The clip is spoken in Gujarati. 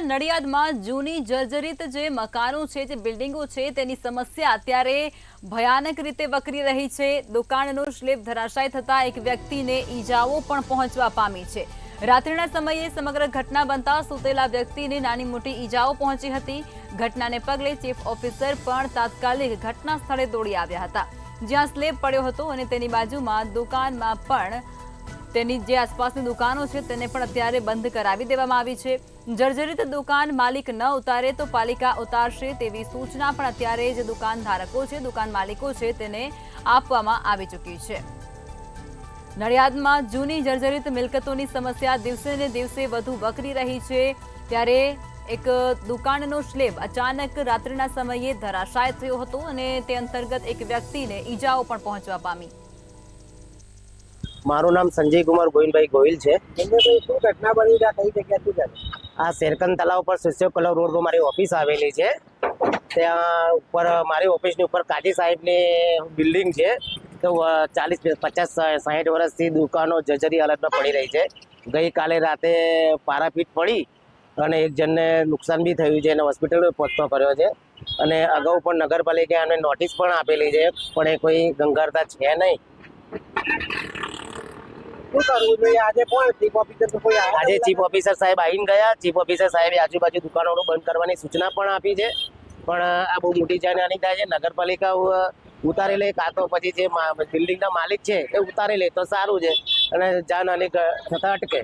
નડિયાદમાં જૂની જર્જરિત જે મકાનો છે, જે બિલ્ડિંગો છે, તેની સમસ્યા અત્યારે ભયાનક રીતે વકરી રહી છે। દુકાનનો સ્લેબ ધરાશાય થતા એક વ્યક્તિને ઈજાઓ પણ પહોંચવા પામી છે। રાત્રિના સમયે સમગ્ર ઘટના બનતા સૂતેલા વ્યક્તિને નાની મોટી ઈજાઓ પહોંચી હતી। ઘટનાને પગલે ચીફ ઓફિસર પણ તાત્કાલિક ઘટના સ્થળે દોડી આવ્યા હતા, જ્યાં સ્લેબ પડ્યો હતો અને તેની બાજુમાં દુકાનમાં પણ તેની જે આસપાસની દુકાનો છે તેને પણ અત્યારે બંધ કરાવી દેવામાં આવી છે। જર્જરિત દુકાન માલિક ન ઉતારે તો પાલિકા ઉતારશે તેવી સૂચના પણ અત્યારે જે દુકાન ધારકો છે, દુકાન માલિકો છે તેને આપવામાં આવી ચૂકી છે। નડિયાદમાં જૂની જર્જરિત મિલકતોની સમસ્યા દિવસે ને દિવસે વધુ વકરી રહી છે, ત્યારે એક દુકાનનો સ્લેબ અચાનક રાત્રિના સમયે ધરાશાય થયો હતો અને તે અંતર્ગત એક વ્યક્તિને ઈજાઓ પણ પહોંચવા પામી। મારું નામ સંજય કુમાર ગોવિંદભાઈ ગોહિલ છે। શું ઘટના બની છે? કઈ જગ્યાથી છે? આ શેરકન તલાવ પર શિષ્ય કલર રોડ પર મારી ઓફિસ આવેલી છે। ત્યાં ઉપર મારી ઓફિસની ઉપર કાજી સાહેબની બિલ્ડિંગ છે, તો 40-50-60 વર્ષથી દુકાનો જર્જરી હાલતમાં પડી રહી છે। ગઈકાલે રાતે પારાપીટ પડી અને એક જણને નુકસાન બી થયું છે અને હોસ્પિટલમાં પહોંચતો કર્યો છે અને અગાઉ પણ નગરપાલિકાને નોટિસ પણ આપેલી છે, પણ એ કોઈ ગંગારતા છે નહીં। શું કરવું જોઈએ? આજે કોણ ચીફ ઓફિસર તો કોઈ આવ્યા આજે નથી? ચીફ ઓફિસર સાહેબ આવીને ગયા। ચીફ ઓફિસર સાહેબે આજુબાજુ દુકાનોનું બંધ કરવાની સૂચના પણ આપી છે, પણ આ બહુ મોટી જાનહાની થાય છે। નગરપાલિકા ઉતારી લે, કાં તો પછી જે બિલ્ડિંગના માલિક છે એ ઉતારી લે તો સારું છે અને જાનહાની થતા અટકે।